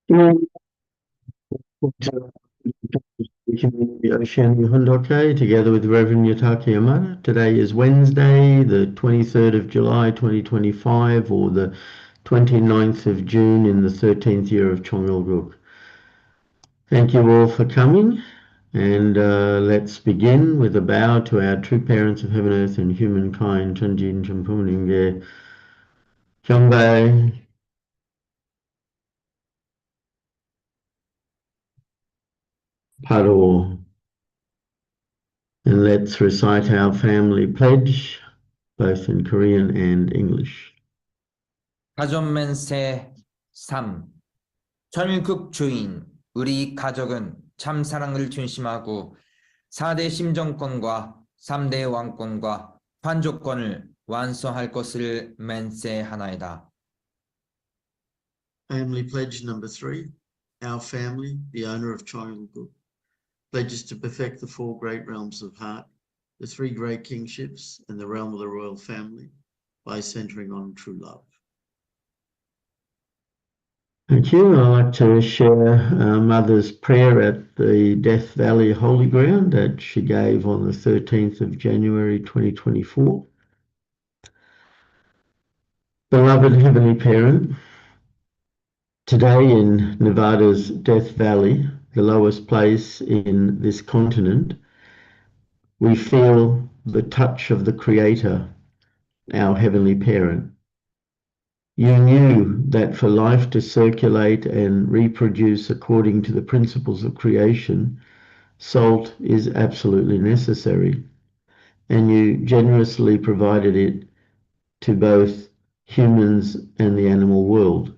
The Oceania together with Rev Yutaka Yamada. Today is Wednesday, the 23rd of July 2025, or the 29th of June in the 13th year of Chongelguk. Thank you all for coming, and let's begin with a bow to our true parents of heaven, earth, and humankind, Chanjin Champuninge, Kyongbai, Paro. And let's recite our family pledge, both in Korean and English. 가전맨세 3. 천일국 주인, 우리 가족은 참 사랑을 중심하고 4대 심정권과 3대 왕권과 판조권을 완수할 것을 맹세하나이다. Family pledge number 3. Our family, the owner of Chongelguk, pledges to perfect the 4 great realms of heart, the 3 great kingships, and the realm of the royal family by centering on true love. Thank you. I'd like to share Mother's prayer at the Death Valley Holy Ground that she gave on the 13th of January 2024. Beloved Heavenly Parent, today in Nevada's Death Valley, the lowest place in this continent, we feel the touch of the Creator, our Heavenly Parent. You knew that for life to circulate and reproduce according to the principles of creation, salt is absolutely necessary, and you generously provided it to both humans and the animal world.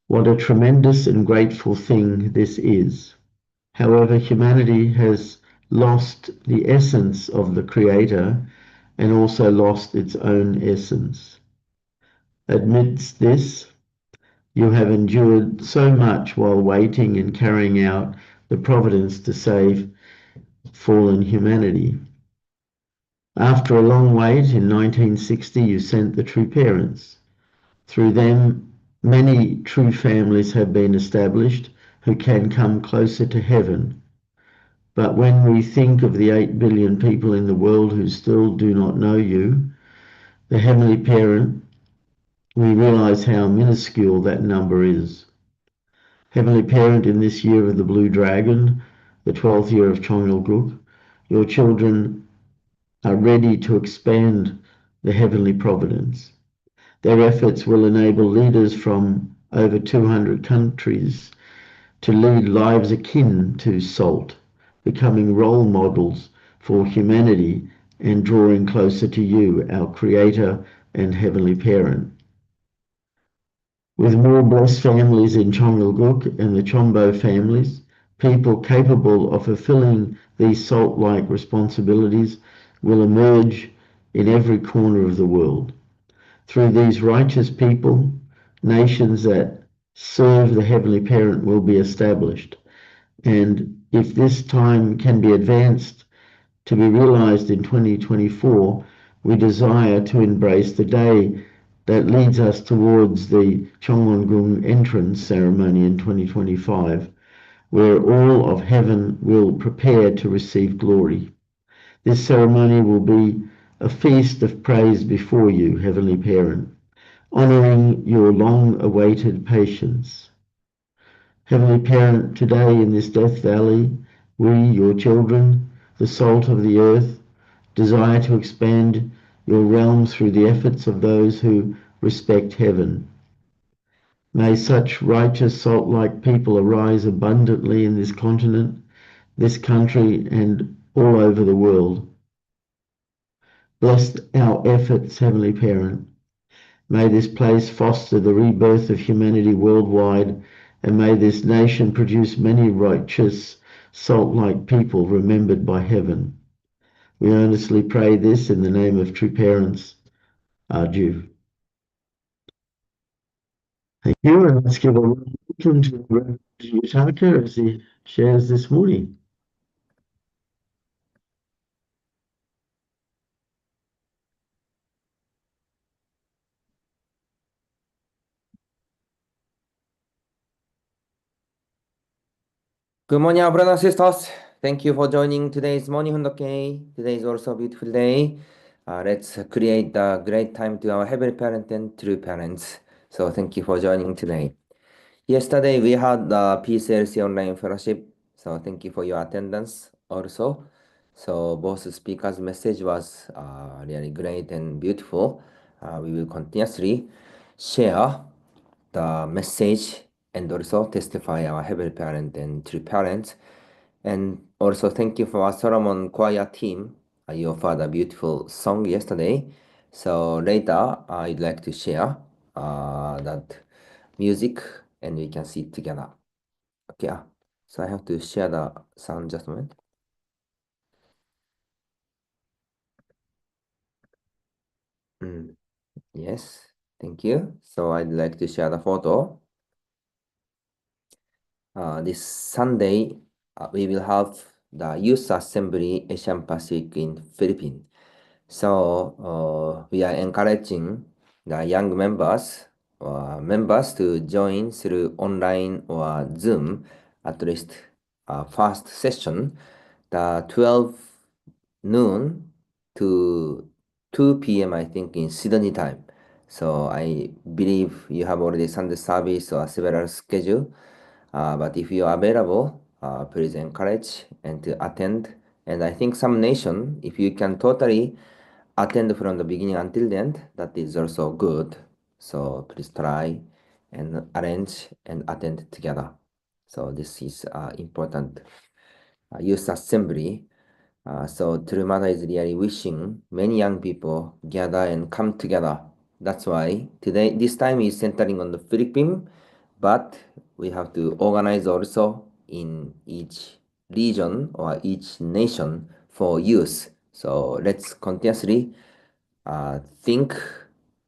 What a tremendous and grateful thing this is. However, humanity has lost the essence of the Creator and also lost its own essence. Amidst this, you have endured so much while waiting and carrying out the providence to save fallen humanity. After a long wait, in 1960, you sent the true parents. Through them, many true families have been established who can come closer to heaven. But when we think of the 8 billion people in the world who still do not know you, the Heavenly Parent, we realize how minuscule that number is. Heavenly Parent, in this year of the Blue Dragon, the 12th year of Chongelguk, your children are ready to expand the heavenly providence. Their efforts will enable leaders from over 200 countries to lead lives akin to salt, becoming role models for humanity and drawing closer to you, our Creator and Heavenly Parent. With more blessed families in Chongelguk and the Chombo families, people capable of fulfilling these salt-like responsibilities will emerge in every corner of the world. Through these righteous people, nations that serve the Heavenly Parent will be established. And if this time can be advanced to be realized in 2024, we desire to embrace the day that leads us towards the Chongongung entrance ceremony in 2025, where all of heaven will prepare to receive glory. This ceremony will be a feast of praise before you, Heavenly Parent, honoring your long-awaited patience. Heavenly Parent, today in this Death Valley, we, your children, the salt of the earth, desire to expand your realm through the efforts of those who respect heaven. May such righteous salt-like people arise abundantly in this continent, this country, and all over the world. Bless our efforts, Heavenly Parent. May this place foster the rebirth of humanity worldwide, and may this nation produce many righteous, salt-like people remembered by heaven. We earnestly pray this in the name of true parents, Arju. Thank you, and let's give a welcome to Rev Yutaka as he shares this morning. Good morning, brothers and sisters. Thank you for joining today's morning Hondoke. Today is also a beautiful day. Let's create a great time to our heavenly parent and true parents. So thank you for joining today. Yesterday we had the PCLC online fellowship. So thank you for your attendance also. So both speakers' message was really great and beautiful. We will continuously share the message and also testify our heavenly parent and true parents. And also thank you for our Solomon choir team. You offered a beautiful song yesterday. So later I'd like to share that music and we can see it together. Okay, so I have to share the sound just a moment. Yes, thank you. So I'd like to share the photo. This Sunday, we will have the Youth Assembly Asian Pacific in Philippines. So we are encouraging the young members to join through online or Zoom at least first session, the 12 noon to 2 p.m. I think in Sydney time. So I believe you have already Sunday service or several schedule. But if you are available, please encourage and to attend. And I think some nation, if you can totally attend from the beginning until the end, that is also good. So please try and arrange and attend together. So this is important youth assembly. So True Mother is really wishing many young people gather and come together. That's why today, this time is centering on the Philippines, but we have to organize also in each region or each nation for youth. So let's continuously think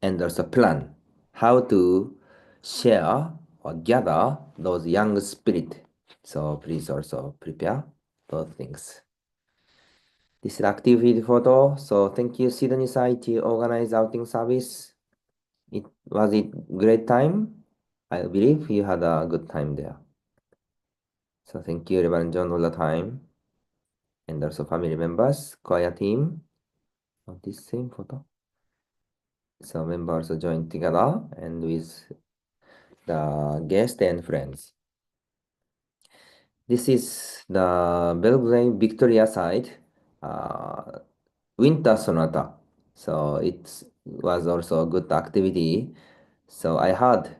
and also plan how to share or gather those young spirit. So please also prepare those things. This is activity photo. So thank you Sydney side to organize outing service. It was a great time. I believe you had a good time there. So thank you Reverend John all the time. And also family members, choir team. On this same photo. So members also joined together and with the guests and friends. This is the Belgrade Victoria side. Winter Sonata. So it was also a good activity. So I had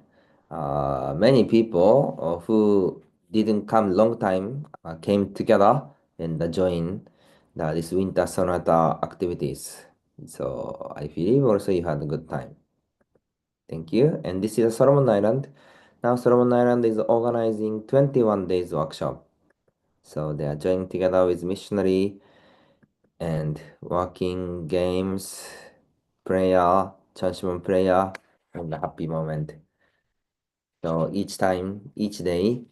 many people who didn't come long time came together and joined this Winter Sonata activities. So I believe also you had a good time. Thank you. And this is Solomon Island. Now Solomon Island is organizing 21 days workshop. So they are joining together with missionary and walking games, prayer, churchman prayer, and a happy moment. So each time, each day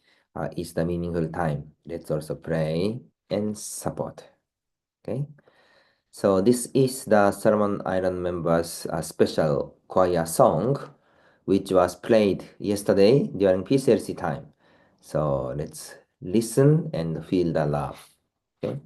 is the meaningful time. Let's also pray and support. Okay. So this is the Solomon Island members' special choir song, which was played yesterday during PCLC time. So let's listen and feel the love. Okay.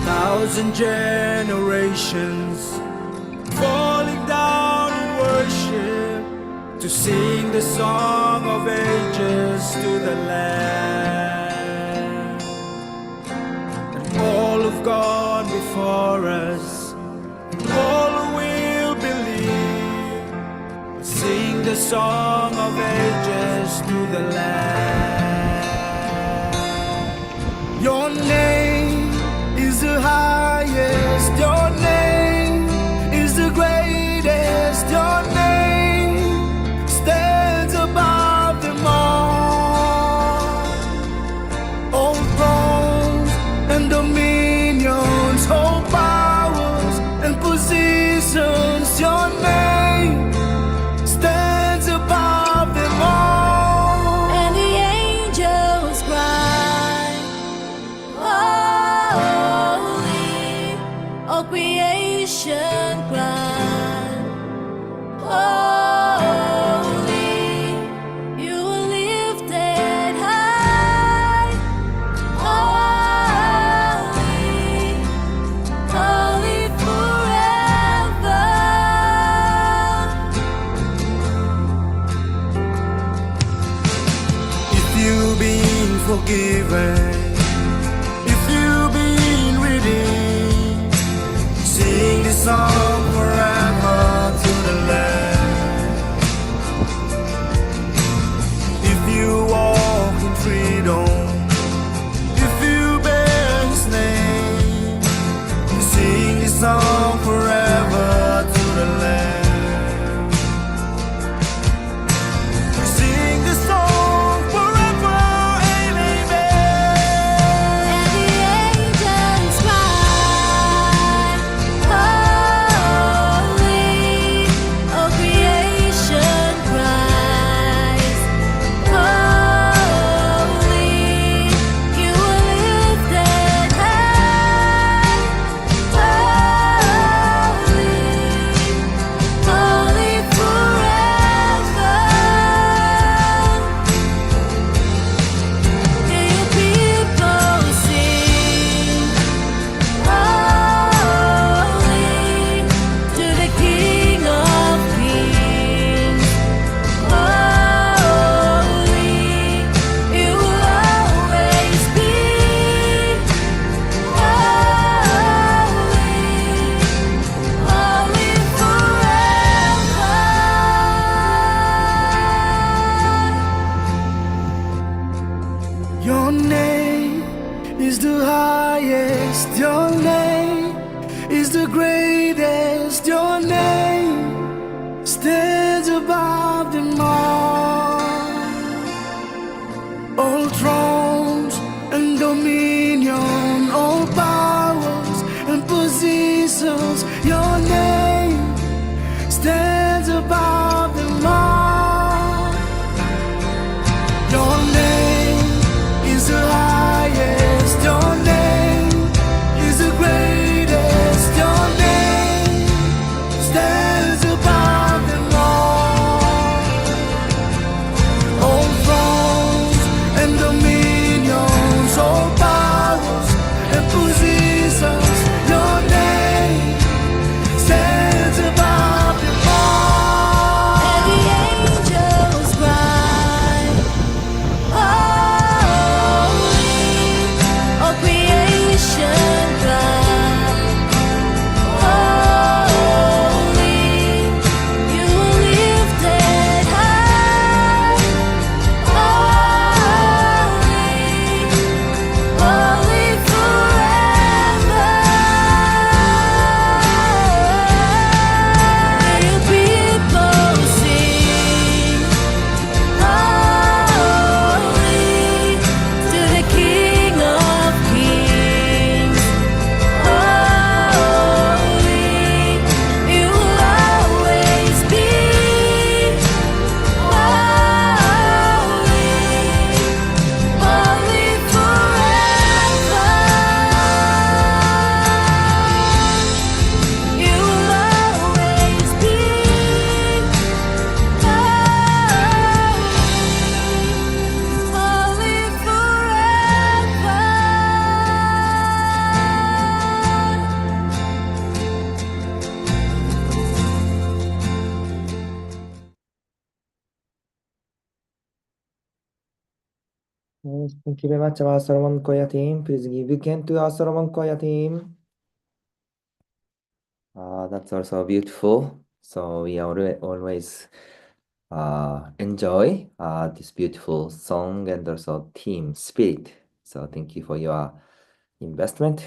Thousand generations falling down in worship to sing the song of ages to the Lamb. And all who've gone before us, and all who will believe, will sing the song of ages to the Lamb. Your name is the highest, your name is the greatest, your name stands above them all. All thrones you've been forgiven, if you've been redeemed, sing this song forever to the Lamb. If you walk in freedom, if you bear His name, sing this song forever to the Lamb. Sing this song forever and amen. And the angels cry, holy, all creation cries, holy, you are lifted high, holy, holy forever. Hear your people sing, holy, to the King of Kings, holy, you will always be, holy, holy forever. Your name is the highest, your name is the greatest, your name stands above them all thrones and dominion, all powers and positions, your name stands above them all. Your name is the highest, your name is the greatest, your name stands above them all. All thrones and dominions, all powers and positions, your name stands above them all. And the angels cry, holy, all creation cries, holy, you are lifted high, holy, holy forever. Hear your people sing, holy, to the King of Kings, holy, you will always be, holy, holy forever. You will always be, holy, holy Yes, thank you very much, our Solomon Choir team. Please give a hand to our Solomon Choir team. That's also beautiful. So we always enjoy this beautiful song and also team spirit. So thank you for your investment.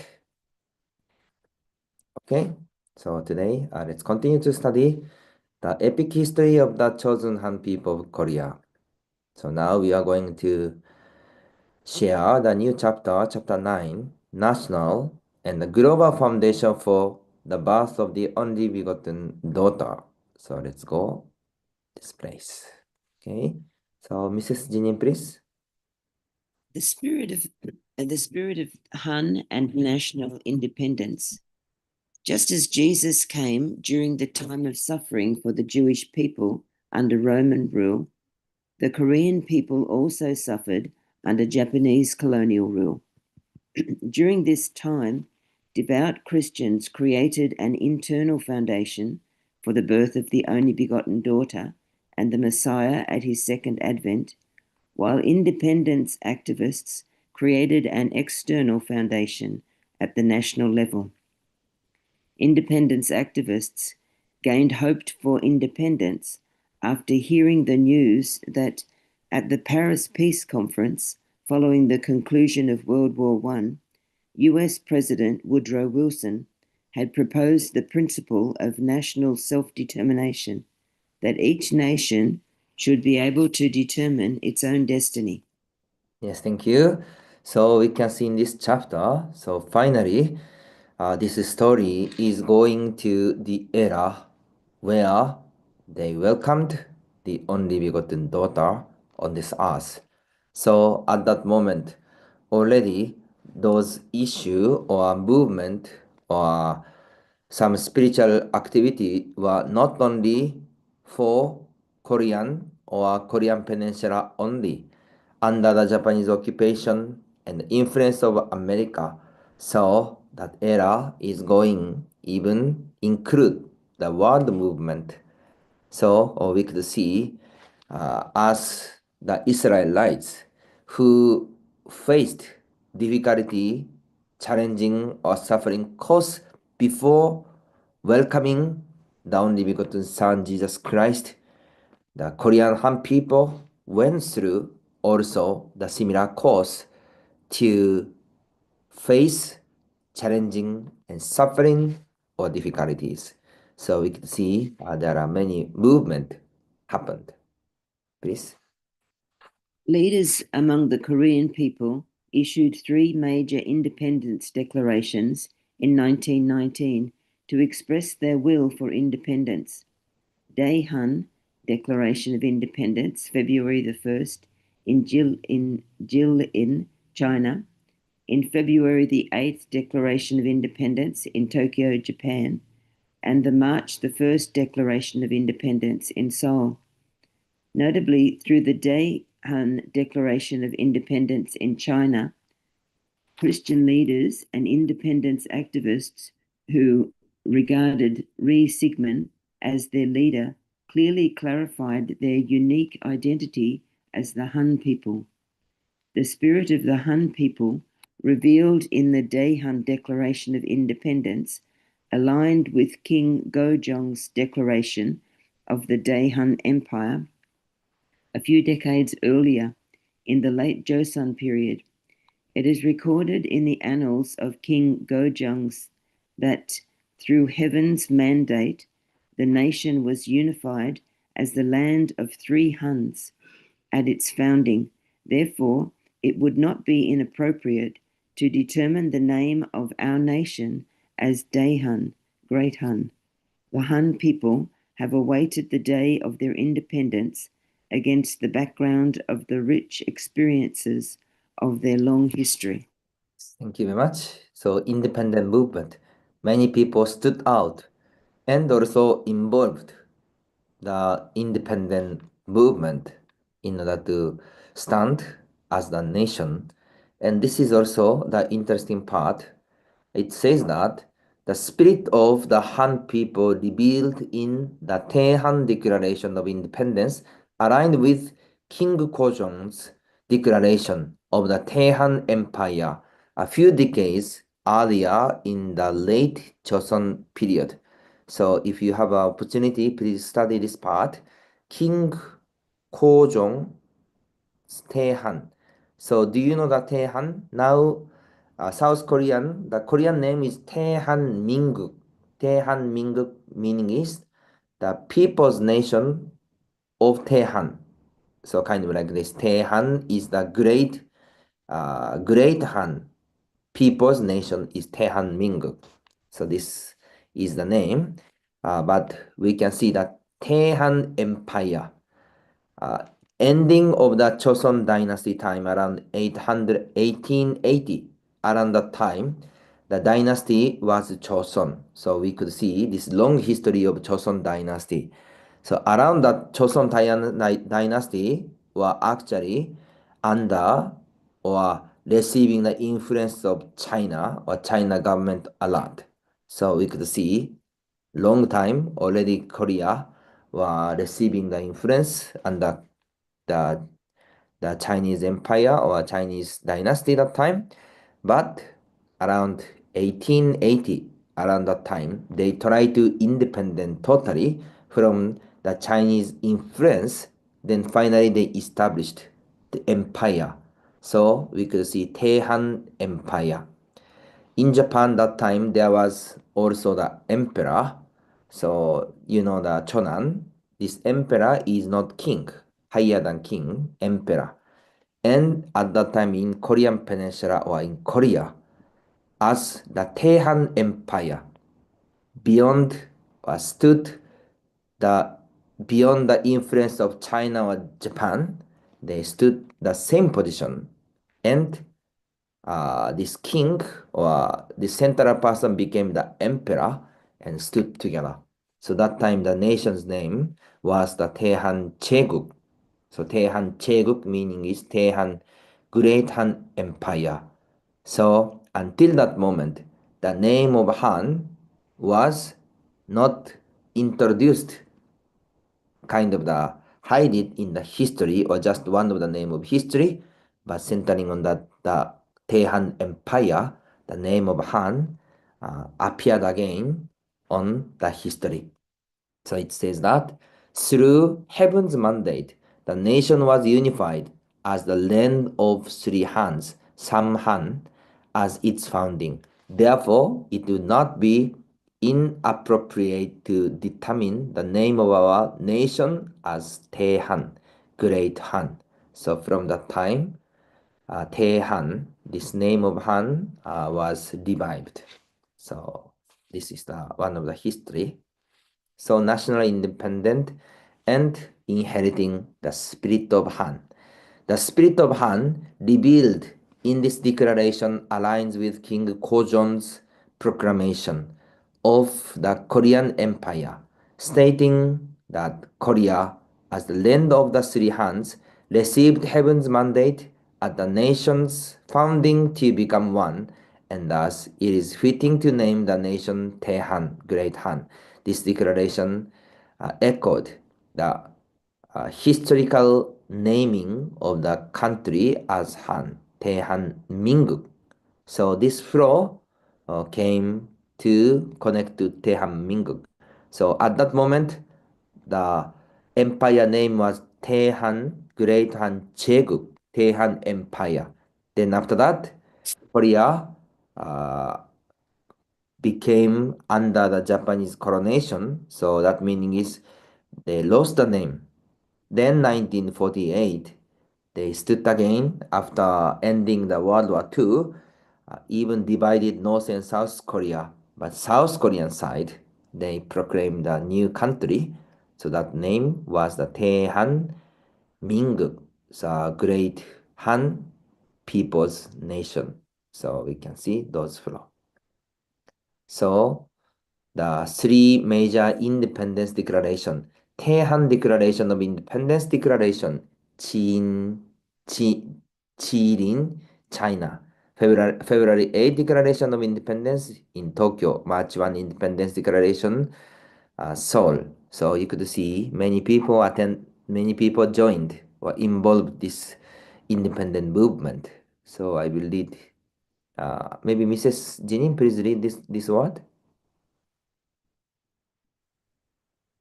Okay, so today let's continue to study the epic history of the chosen Han people of Korea. So now we are going to share the new chapter, chapter 9, National and the Global Foundation for the Birth of the Only Begotten Daughter. So let's go this place. Okay, so Mrs. Jinin, please. The spirit of Han and national independence. Just as Jesus came during the time of suffering for the Jewish people under Roman rule, the Korean people also suffered under Japanese colonial rule. During this time, devout Christians created an internal foundation for the birth of the only begotten daughter and the Messiah at his second advent, while independence activists created an external foundation at the national level. Independence activists gained hoped for independence after hearing the news that at the Paris Peace Conference, following the conclusion of World War I, US President Woodrow Wilson had proposed the principle of national self-determination, that each nation should be able to determine its own destiny. Yes, thank you. So we can see in this chapter, so finally, this story is going to the era where they welcomed the only begotten daughter on this earth. So at that moment, already those issue or movement or some spiritual activity were not only for Korean or Korean Peninsula only, under the Japanese occupation and the influence of America. So that era is going even include the world movement. So we could see as the Israelites who faced difficulty, challenging or suffering caused before welcoming the only begotten Son Jesus Christ, the Korean Han people went through also the similar course to face challenging and suffering or difficulties. So we can see there are many movement happened. Please. Leaders among the Korean people issued 3 major independence declarations in 1919 to express their will for independence. Daehan Declaration of Independence, February the 1st, in Jilin, China. In February the 8th, Declaration of Independence in Tokyo, Japan. And the March the 1st Declaration of Independence in Seoul. Notably, through the Daehan Declaration of Independence in China, Christian leaders and independence activists who regarded Re Sigmund as their leader clearly clarified their unique identity as the Han people. The spirit of the Han people, revealed in the Daehan Declaration of Independence, aligned with King Gojong's declaration of the Daehan Empire a few decades earlier in the late Joseon period. It is recorded in the annals of King Gojong's that through heaven's mandate, the nation was unified as the land of 3 Huns at its founding. Therefore, it would not be inappropriate to determine the name of our nation as Daehan, Great Hun. The Han people have awaited the day of their independence against the background of the rich experiences of their long history. Thank you very much. So independent movement, many people stood out and also involved the independent movement in order to stand as the nation. And this is also the interesting part. It says that the spirit of the Han people revealed in the Taehan Declaration of Independence aligned with King Gojong's declaration of the Taehan Empire a few decades earlier in the late Joseon period. So if you have an opportunity, please study this part. King Gojong Taehan. So do you know that Taehan? Now South Korean, the Korean name is Taehan Mingguk. Taehan Mingguk meaning is the people's nation of Taehan. So kind of like this. Taehan is the great Han. People's nation is Taehan Mingguk. So this is the name. But we can see that Taehan Empire, ending of the Joseon dynasty time around 1880, around that time, the dynasty was Joseon. So we could see this long history of Joseon dynasty. So around that Joseon dynasty were actually under or receiving the influence of China or China government a lot. So we could see long time already Korea were receiving the influence under the the Chinese Empire or Chinese dynasty that time. But around 1880, around that time, they tried to independent totally from the Chinese influence. Then finally they established the empire. So we could see Taihan Empire. In Japan that time there was also the emperor. So you know the Chonan. This emperor is not king, higher than king, emperor. And at that time in Korean Peninsula or in Korea, as the Taihan Empire beyond stood the beyond the influence of China or Japan, they stood the same position, and this king or the central person became the emperor and stood together. So that time the nation's name was the Taihan Chaeguk. So Taihan Chaeguk meaning is Taihan Great Han Empire. So until that moment, the name of Han was not introduced, kind of the hide it in the history or just one of the name of history, but centering on that the Taihan Empire, the name of Han appeared again on the history. So it says that through heaven's mandate, the nation was unified as the land of three Hans, Samhan, as its founding. Therefore, it would not be inappropriate to determine the name of our nation as Taehan, Great Han. So from that time, Taehan, this name of Han, was revived. So this is the one of the history. So national independent and inheriting the spirit of Han. The spirit of Han revealed in this declaration aligns with King Kojon's proclamation of the Korean Empire, stating that Korea, as the land of the three Hans, received heaven's mandate at the nation's founding to become one, and thus it is fitting to name the nation Taehan, Great Han. This declaration echoed the historical naming of the country as Han, Taehan Mingguk. So this flow came to connect to Taehan Mingguk. So at that moment, the empire name was Taehan Great Han Chaeguk, Taehan Empire. Then after that, Korea became under the Japanese coronation. So that meaning is they lost the name. Then 1948, they stood again after ending the World War II, even divided North and South Korea. But South Korean side, they proclaimed a new country. So that name was the Taehan Mingguk, the Great Han People's Nation. So we can see those flow. So the three major independence declaration. Taehan Declaration of Independence Declaration, Jilin, China. February 8 Declaration of Independence in Tokyo. March 1 Independence Declaration, Seoul. So you could see many people joined or involved this independent movement. So I will read. Maybe Mrs. Jinin, please read this word.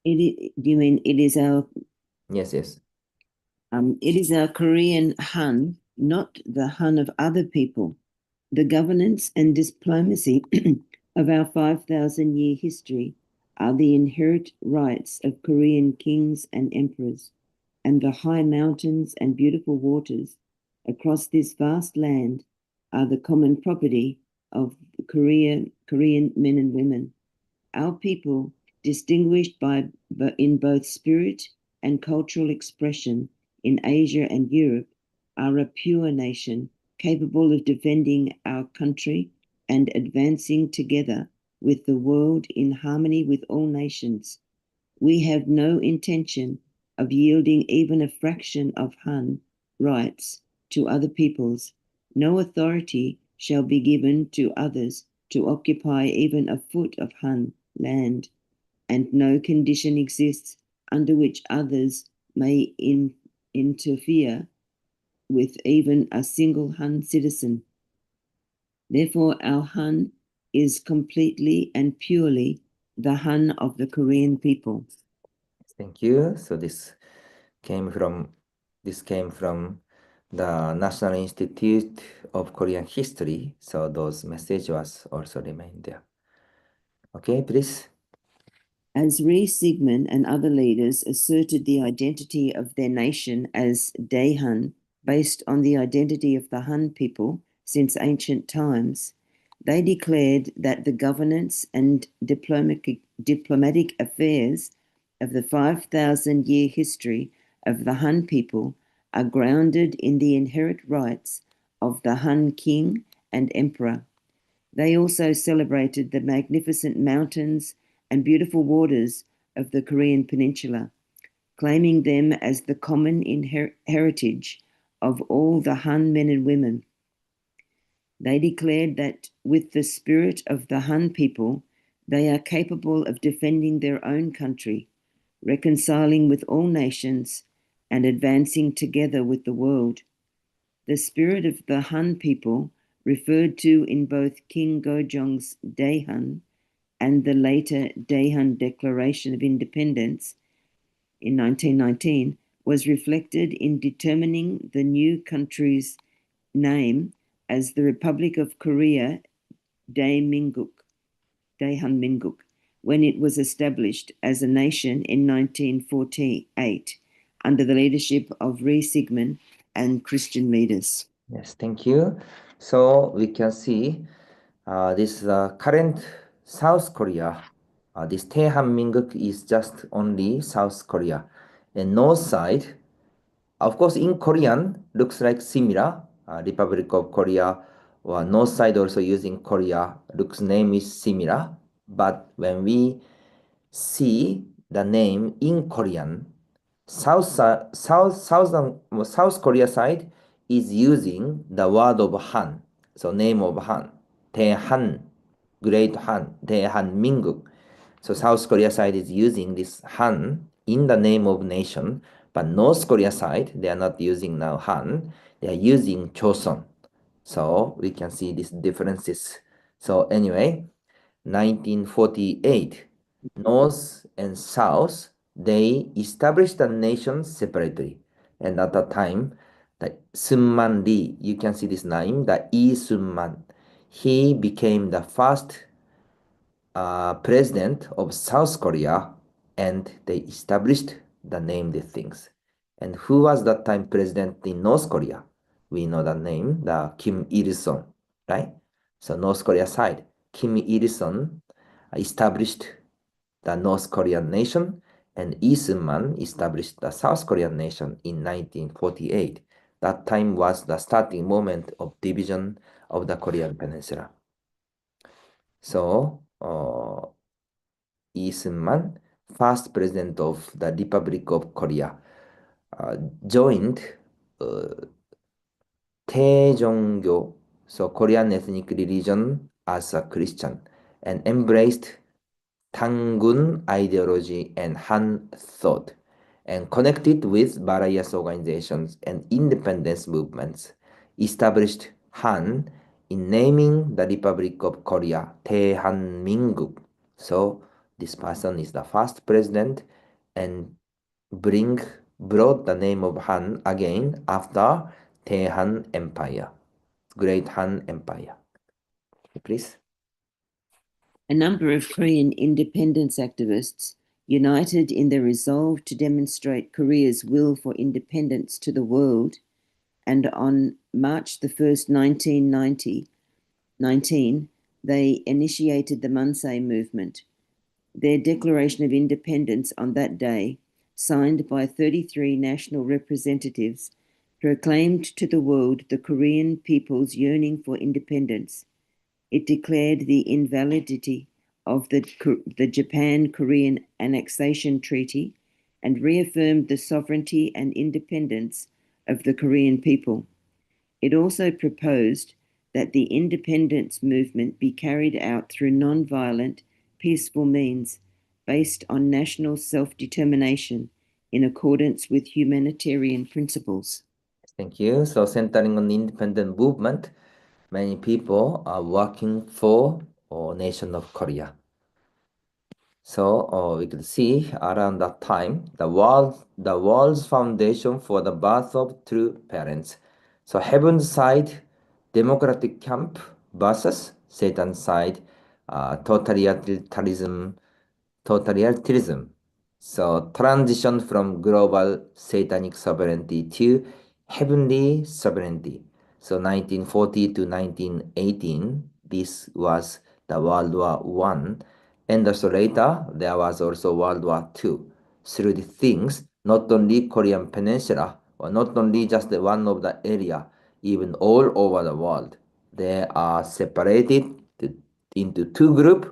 Do you mean it is our? Yes. It is our Korean Han, not the Han of other people. The governance and diplomacy of our 5,000-year history are the inherent rights of Korean kings and emperors, and the high mountains and beautiful waters across this vast land are the common property of the Korean men and women. Our people, distinguished in both spirit and cultural expression in Asia and Europe, are a pure nation capable of defending our country and advancing together with the world in harmony with all nations. We have no intention of yielding even a fraction of Han rights to other peoples. No authority shall be given to others to occupy even a foot of Han land, and no condition exists under which others may interfere with even a single Han citizen. Therefore, our Han is completely and purely the Han of the Korean people. Thank you. So this came from the National Institute of Korean History. So those message was also remained there. Okay, please. As Rhee Sigmund and other leaders asserted the identity of their nation as Daehan based on the identity of the Han people since ancient times, they declared that the governance and diplomatic affairs of the 5,000-year history of the Han people are grounded in the inherent rights of the Han king and emperor. They also celebrated the magnificent mountains and beautiful waters of the Korean peninsula, claiming them as the common heritage of all the Han men and women. They declared that with the spirit of the Han people, they are capable of defending their own country, reconciling with all nations, and advancing together with the world. The spirit of the Han people, referred to in both King Gojong's Daehan and the later Daehan Declaration of Independence in 1919, was reflected in determining the new country's name as the Republic of Korea Daehan Minguk, when it was established as a nation in 1948 under the leadership of Rhee Sigmund and Christian leaders. Yes, thank you. So we can see this current South Korea. This Taehanmingguk is just only South Korea. And north side, of course, in Korean, looks like similar. Republic of Korea, or north side also using Korea, looks name is similar. But when we see the name in Korean, South Korea side is using the word of Han, so name of Han, Daehan, Great Han, Daehanmingguk. So South Korea side is using this Han in the name of nation, but North Korea side, they are not using now Han, they are using Choson. So we can see these differences. So anyway, 1948, North and South, they established the nation separately. And at that time, the Sunman Lee, you can see this name, the Lee Sunman, he became the first president of South Korea, and they established the named things. And who was that time president in North Korea? We know the name, the Kim Il-sung, right? So North Korea side, Kim Il-sung established the North Korean nation, and Lee Sung-man established the South Korean nation in 1948. That time was the starting moment of division of the Korean peninsula. So Lee Sung-man, first president of the Republic of Korea, joined Taejongyo, so Korean ethnic religion, as a Christian, and embraced Tangun ideology and Han thought, and connected with various organizations and independence movements, established Han in naming the Republic of Korea Taehanmingguk. So this person is the first president and brought the name of Han again after Taehan Empire, Great Han Empire. Please. A number of Korean independence activists, united in their resolve to demonstrate Korea's will for independence to the world, and on March the 1st, 1919, they initiated the Mansei movement. Their Declaration of Independence on that day, signed by 33 national representatives, proclaimed to the world the Korean people's yearning for independence. It declared the invalidity of the Japan-Korean Annexation Treaty and reaffirmed the sovereignty and independence of the Korean people. It also proposed that the independence movement be carried out through non-violent, peaceful means based on national self-determination in accordance with humanitarian principles. Thank you. So centering on the independent movement, many people are working for a nation of Korea. So we could see around that time the world's foundation for the birth of true parents. So heaven's side, democratic camp versus Satan's side, totalitarianism. So transition from global satanic sovereignty to heavenly sovereignty. So 1940 to 1918, this was the World War One, and also later there was also World War Two. Through the things, not only Korean Peninsula, or not only just one of the area, even all over the world, they are separated into two groups,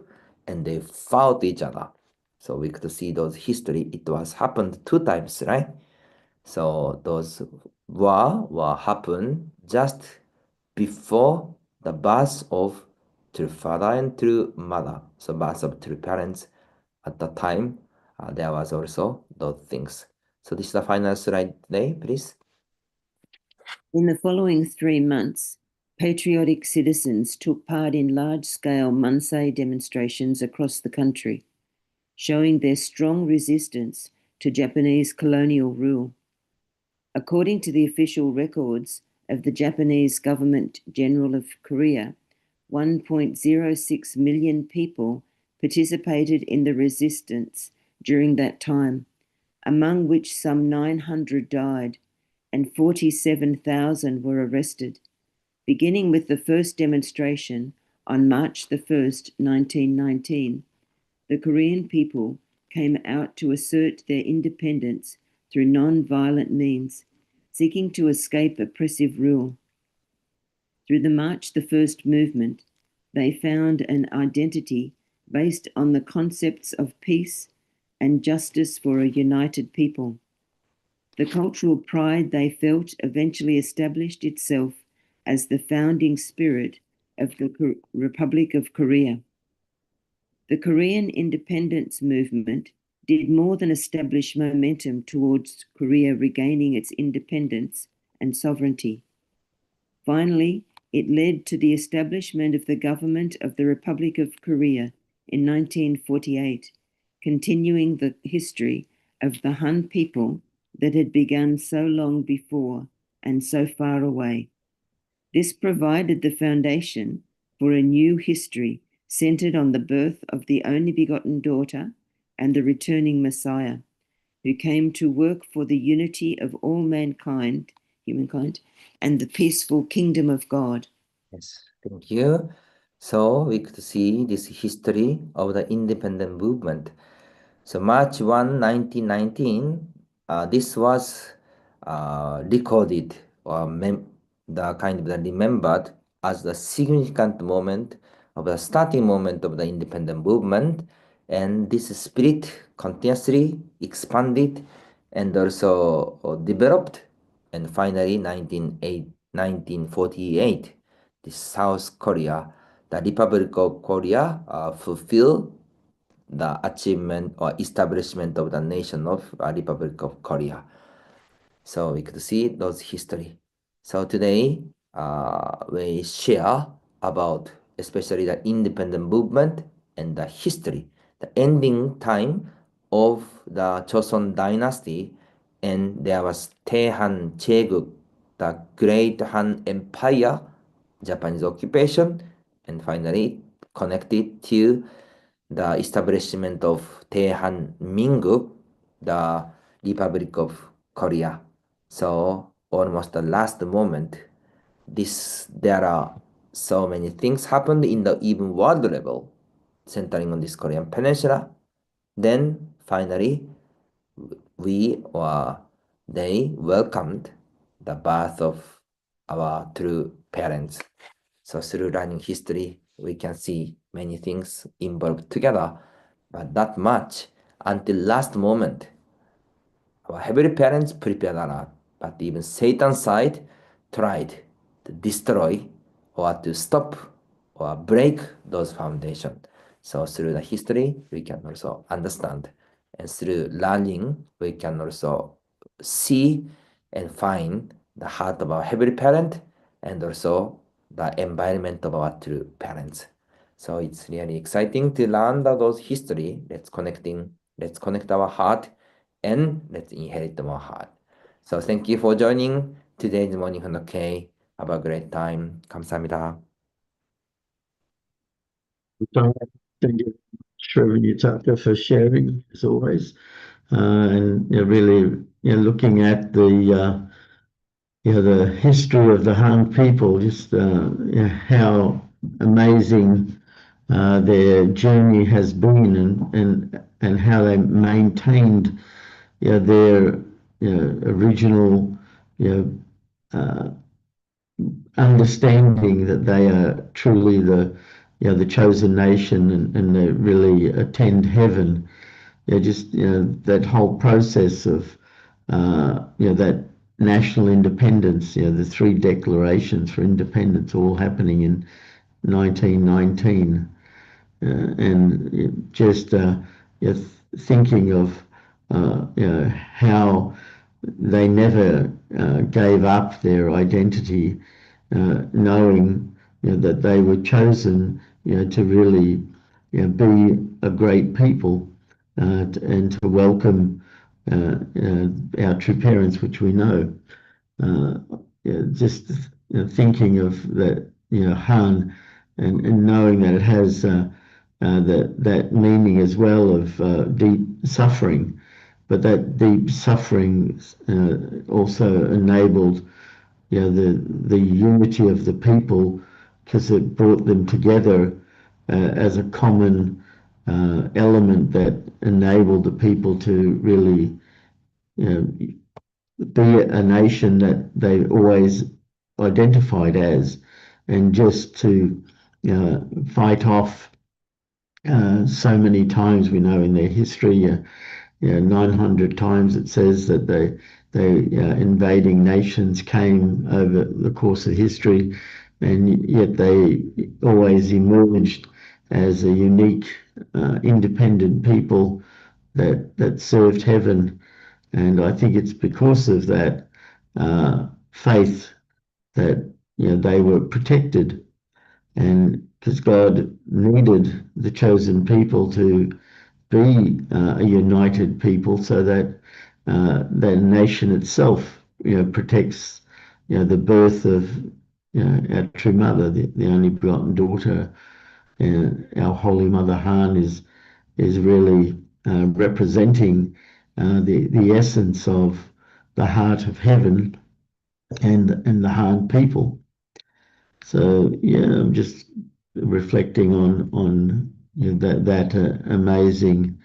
and they fought each other. So we could see those history. It was happened 2 times, right? So those war happened just before the birth of true father and true mother. So birth of true parents. At the time, there was also those things. So this is the final slide today, please. In the following 3 months, patriotic citizens took part in large-scale Mansei demonstrations across the country, showing their strong resistance to Japanese colonial rule. According to the official records of the Japanese Government General of Korea, 1.06 million people participated in the resistance during that time, among which some 900 died and 47,000 were arrested, beginning with the first demonstration on March the 1st, 1919. The Korean people came out to assert their independence through non-violent means, seeking to escape oppressive rule. Through the March the 1st movement, they found an identity based on the concepts of peace and justice for a united people. The cultural pride they felt eventually established itself as the founding spirit of the Republic of Korea. The Korean independence movement did more than establish momentum towards Korea regaining its independence and sovereignty. Finally, it led to the establishment of the government of the Republic of Korea in 1948, continuing the history of the Han people that had begun so long before and so far away. This provided the foundation for a new history centered on the birth of the only begotten daughter and the returning Messiah, who came to work for the unity of all humankind, and the peaceful kingdom of God. Yes, thank you. So we could see this history of the independent movement. So March 1, 1919, this was recorded or remembered as the significant moment of the starting moment of the independent movement, and this spirit continuously expanded and also developed, and finally 1948, the South Korea, the Republic of Korea, fulfilled the achievement or establishment of the nation of Republic of Korea. So we could see those history. So today we share about especially the independent movement and the history, the ending time of the Joseon dynasty, and there was Taehan Jaeguk, the Great Han Empire, Japanese occupation, and finally connected to the establishment of Taehan Minguk, the Republic of Korea. So almost the last moment, there are so many things happened in the even world level, centering on this Korean peninsula. Then finally, they welcomed the birth of our true parents. So through learning history, we can see many things involved together, but not much until last moment. Our heavenly parents prepared a lot, but even Satan's side tried to destroy or to stop or break those foundations. So through the history, we can also understand, and through learning, we can also see and find the heart of our heavenly parent and also the environment of our true parents. So it's really exciting to learn those history. Let's connect our heart and let's inherit our heart. So thank you for joining today's morning K. Have a great time. 감사합니다. Thank you, Rev Yutaka, for sharing as always, and really looking at the the history of the Han people, just how amazing their journey has been, and how they maintained their original understanding that they are truly the chosen nation, and they really attend heaven. Just that whole process of that national independence, the three declarations for independence all happening in 1919, and just thinking of how they never gave up their identity, knowing that they were chosen to really be a great people, and to welcome our true parents, which we know. Just thinking of that, Han, and knowing that it has that meaning as well of deep suffering, but that deep suffering also enabled the unity of the people, because it brought them together as a common element that enabled the people to really be a nation that they always identified as, and just to fight off so many times, we know in their history, 900 times it says that they invading nations came over the course of history, and yet they always emerged as a unique, independent people that served heaven. And I think it's because of that faith that they were protected, and because God needed the chosen people to be a united people, so that the nation itself protects the birth of our true mother, the only begotten daughter. Our Holy Mother Han is really representing the essence of the heart of heaven and the Han people. So I'm just reflecting on that amazing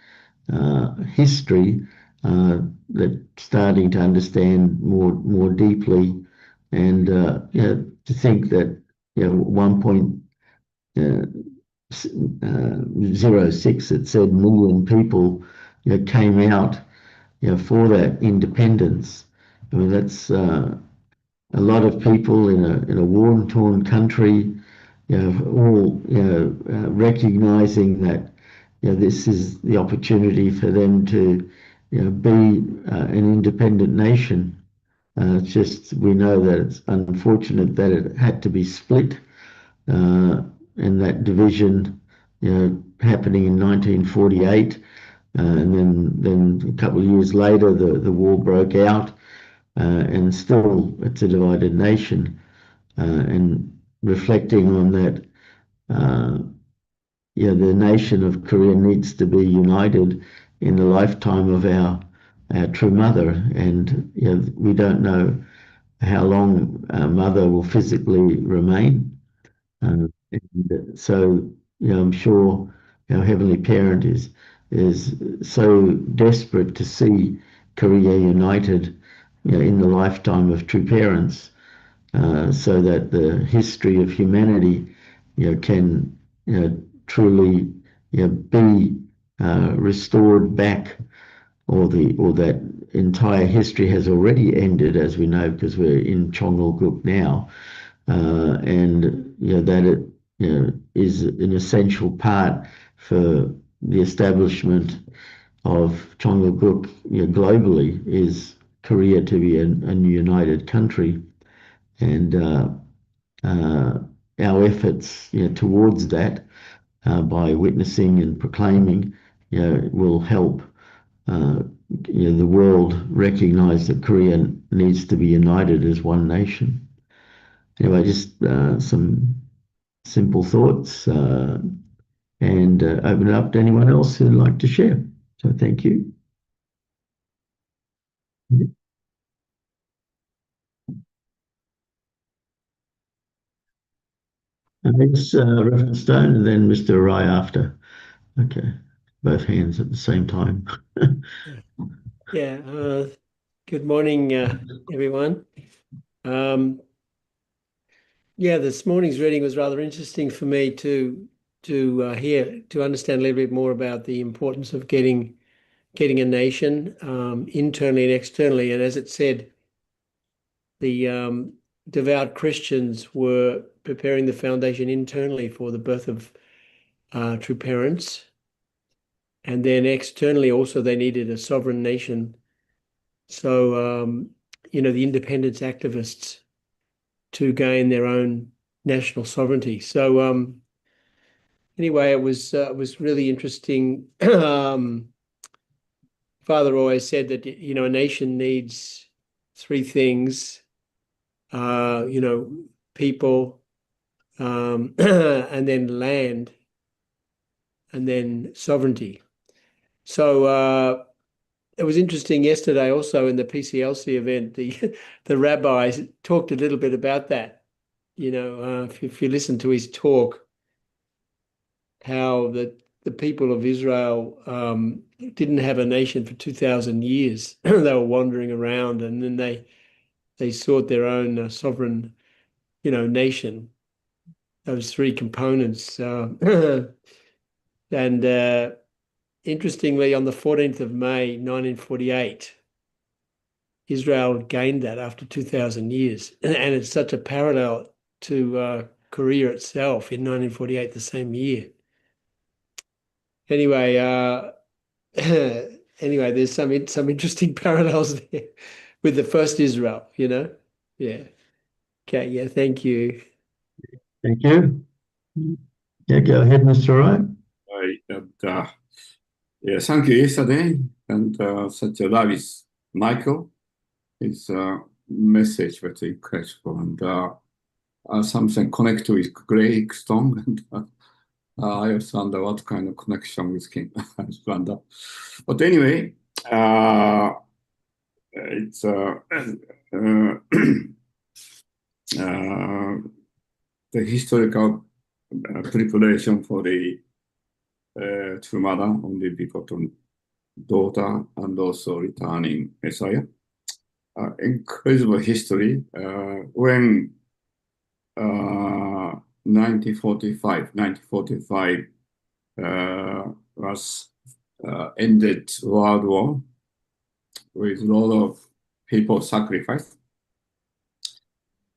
history, that starting to understand more deeply, and to think that 1.06, it said, million people came out for that independence. I mean, that's a lot of people in a war-torn country, all recognizing that this is the opportunity for them to be an independent nation. It's just, we know that it's unfortunate that it had to be split, and that division happening in 1948, and then a couple of years later the war broke out, and still it's a divided nation. And reflecting on that, the nation of Korea needs to be united in the lifetime of our true mother, and we don't know how long our mother will physically remain. And so I'm sure our heavenly parent is so desperate to see Korea united in the lifetime of true parents, so that the history of humanity can truly be restored back, or that entire history has already ended, as we know, because we're in Cheongilguk now, and that it is an essential part for the establishment of Cheongilguk globally, is Korea to be a united country, and our efforts, towards that, by witnessing and proclaiming, will help the world recognize that Korea needs to be united as one nation. Anyway, just some simple thoughts, and open it up to anyone else who'd like to share. So thank you. It's Reverend Stone and then Mr. Rai after. Okay, both hands at the same time. Yeah, good morning, everyone. Yeah, this morning's reading was rather interesting for me to hear, to understand a little bit more about the importance of getting a nation internally and externally. And as it said, the devout Christians were preparing the foundation internally for the birth of true parents. And then externally also they needed a sovereign nation. So, the independence activists to gain their own national sovereignty. So anyway, it was really interesting. Father always said that a nation needs three things: people, and then land, and then sovereignty. So it was interesting yesterday also in the PCLC event, the rabbi talked a little bit about that. If you listen to his talk, how the people of Israel didn't have a nation for 2,000 years. They were wandering around, and then they sought their own sovereign, nation. Those three components. And interestingly, on the 14th of May, 1948, Israel gained that after 2,000 years. And it's such a parallel to Korea itself in 1948, the same year. Anyway, there's some interesting parallels there with the first Israel, Yeah. Okay, yeah, thank you. Thank you. Yeah, go ahead, Mr. Rai. Yeah, thank you yesterday, and such a love is Michael. His message was incredible, and something connect with Greg Stone, and I also wonder what kind of connection with him. But anyway, it's the historical preparation for the true mother, only begotten daughter, and also returning Messiah. Incredible history. When 1945 was ended World War with a lot of people sacrificed.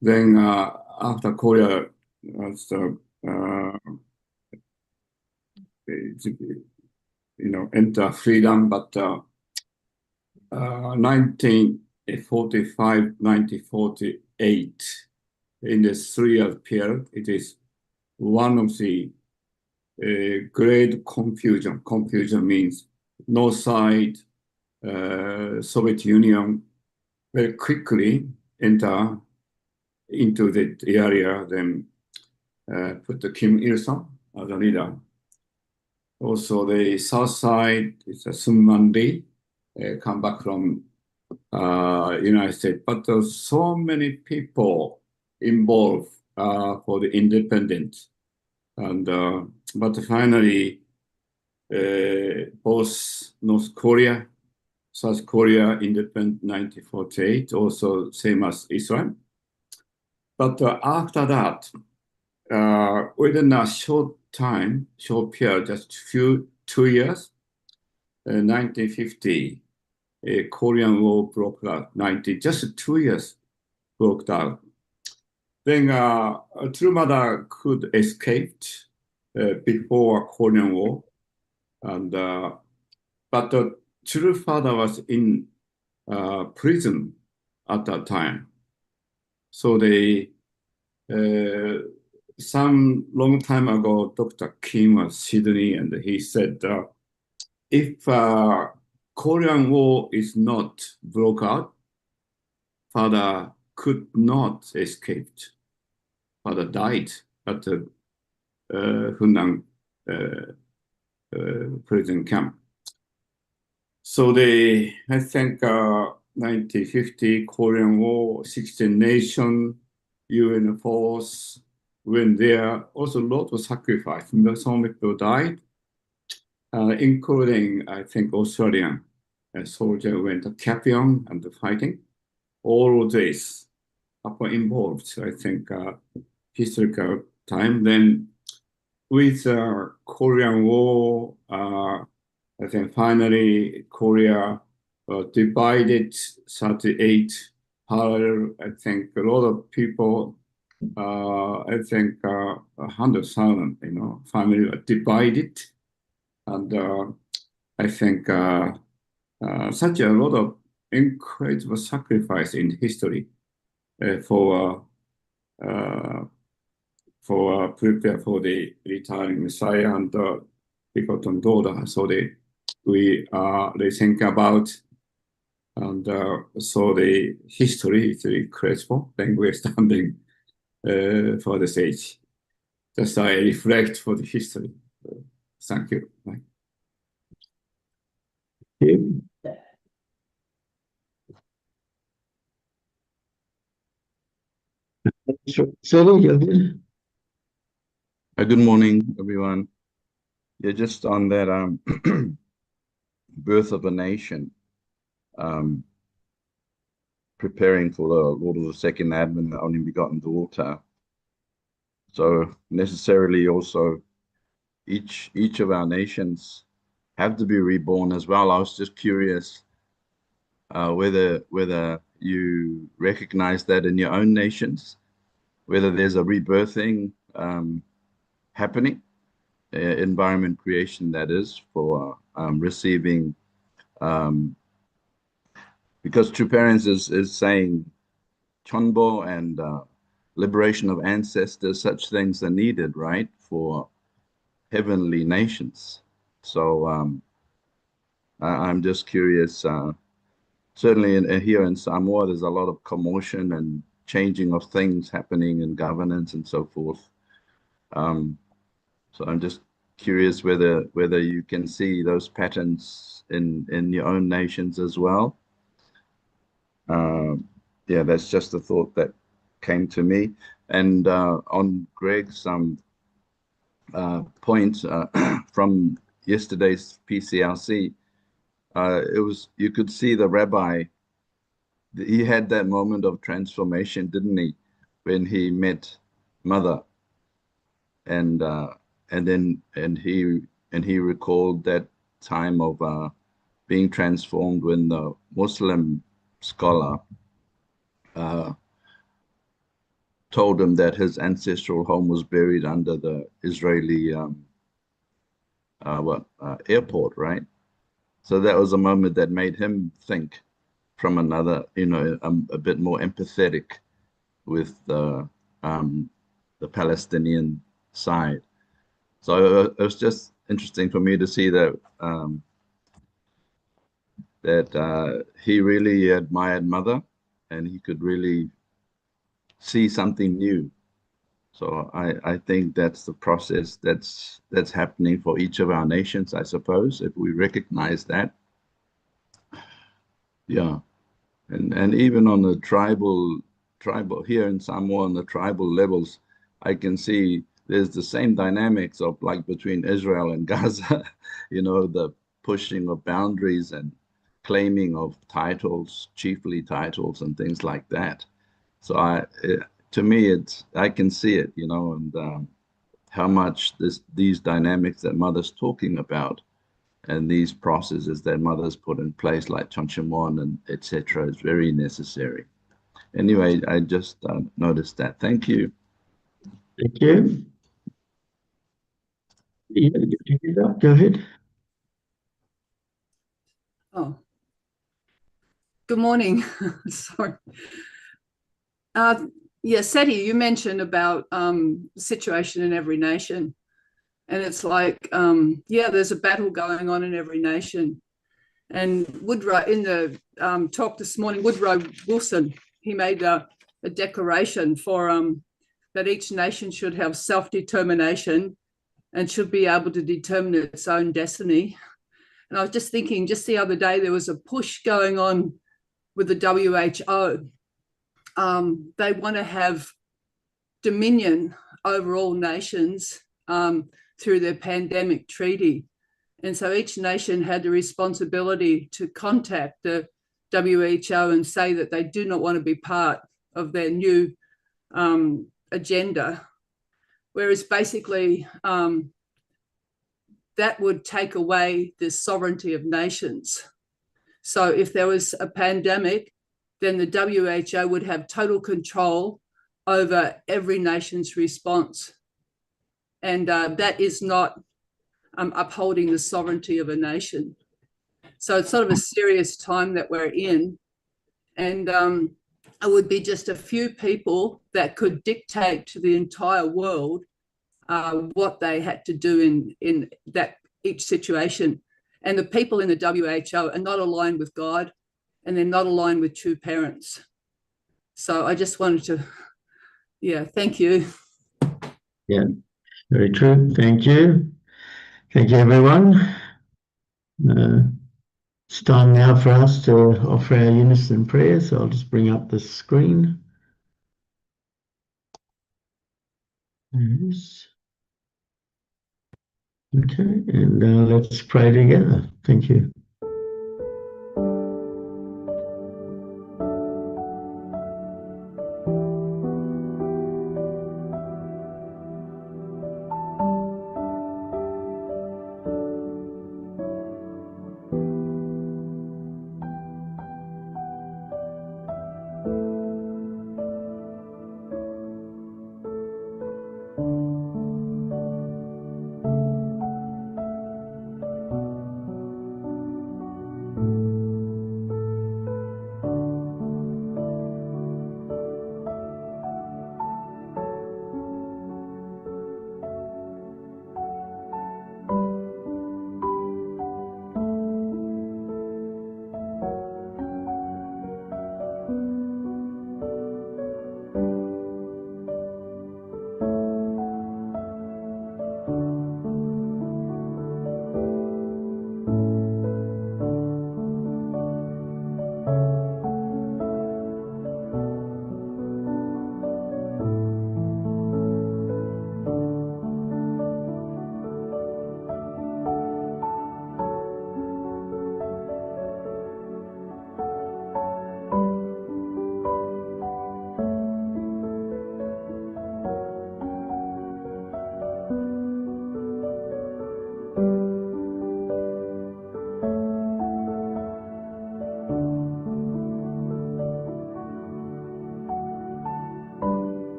Then after Korea was enter freedom, but 1945, 1948, in this 3-year period, it is one of the great confusion. Confusion means North side, Soviet Union very quickly enter into the area, then put the Kim Il-sung as a leader. Also, the south side is a Sun Man-lee, come back from United States. But there's so many people involved for the independence. And but finally, both North Korea, South Korea independent 1948, also same as Israel. But after that, within a short period, just 2 years, 1950, a Korean War broke out. Just 2 years broke out. Then true mother could escape before Korean War, and but the true father was in prison at that time. So they, some long time ago, Dr. Kim was Sydney, and he said, if Korean War is not broke out, father could not escape. Father died at the Hunan prison camp. So they, I think, 1950 Korean War, 16 nation, UN force, when there also a lot of sacrifice. Some people died, including, I think, Australian soldier went to Capion and fighting. All of this are involved, I think, historical time. Then with Korean War, I think finally Korea divided 38 parallel. I think a lot of people, I think 100,000, family were divided. And I think such a lot of incredible sacrifice in history for prepare for the returning Messiah and begotten daughter. So they think about, and so the history is incredible. Then we're standing for the stage. Just I reflect for the history. Thank you. Sorry, go ahead. Good morning, everyone. Yeah, just on that birth of a nation, preparing for the Lord of the Second Advent, the only begotten daughter. So necessarily also each of our nations have to be reborn as well. I was just curious whether you recognize that in your own nations, whether there's a rebirthing happening, environment creation, that is, for receiving, because True Parents is saying Chonbo and liberation of ancestors, such things are needed, right, for heavenly nations. So I'm just curious, certainly here in Samoa, there's a lot of commotion and changing of things happening in governance and so forth. So I'm just curious whether you can see those patterns in your own nations as well. Yeah, that's just a thought that came to me. And on Greg's point from yesterday's PCLC, you could see the rabbi. He had that moment of transformation, didn't he, when he met Mother, and he recalled that time of being transformed when the Muslim scholar told him that his ancestral home was buried under the Israeli airport, right? So that was a moment that made him think from another, a bit more empathetic with the Palestinian side. So it was just interesting for me to see that he really admired Mother, and he could really see something new. So I think that's the process that's happening for each of our nations, I suppose, if we recognize that. Yeah, and even on the tribal here in Samoa, on the tribal levels, I can see there's the same dynamics of like between Israel and Gaza, the pushing of boundaries and claiming of titles, chiefly titles and things like that. So to me, I can see it, and how much these dynamics that Mother's talking about and these processes that Mother's put in place, like Chonchimon and etc., is very necessary. Anyway, I just noticed that. Thank you. Thank you. Go ahead. Oh. Good morning. Sorry. Yeah, Seti, you mentioned about situation in every nation. And it's like, yeah, there's a battle going on in every nation. And Woodrow, in the talk this morning, Woodrow Wilson, he made a declaration for that each nation should have self-determination and should be able to determine its own destiny. And I was just thinking, just the other day, there was a push going on with the WHO. They want to have dominion over all nations through their pandemic treaty. And so each nation had the responsibility to contact the WHO and say that they do not want to be part of their new agenda. Whereas basically that would take away the sovereignty of nations. So if there was a pandemic, then the WHO would have total control over every nation's response. And that is not upholding the sovereignty of a nation. So it's sort of a serious time that we're in. And it would be just a few people that could dictate to the entire world what they had to do in that each situation. And the people in the WHO are not aligned with God, and they're not aligned with true parents. So I just wanted to, yeah, thank you. Yeah, very true. Thank you. Thank you, everyone. It's time now for us to offer our unison prayer. So I'll just bring up the screen. Yes. Okay, and let's pray together. Thank you.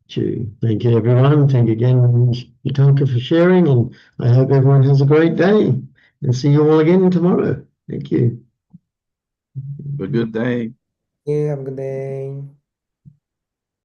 Chew. Thank you, everyone. Thank you again, Yutaka, for sharing, and I hope everyone has a great day. And see you all again tomorrow. Thank you. Have a good day. Yeah, have a good day.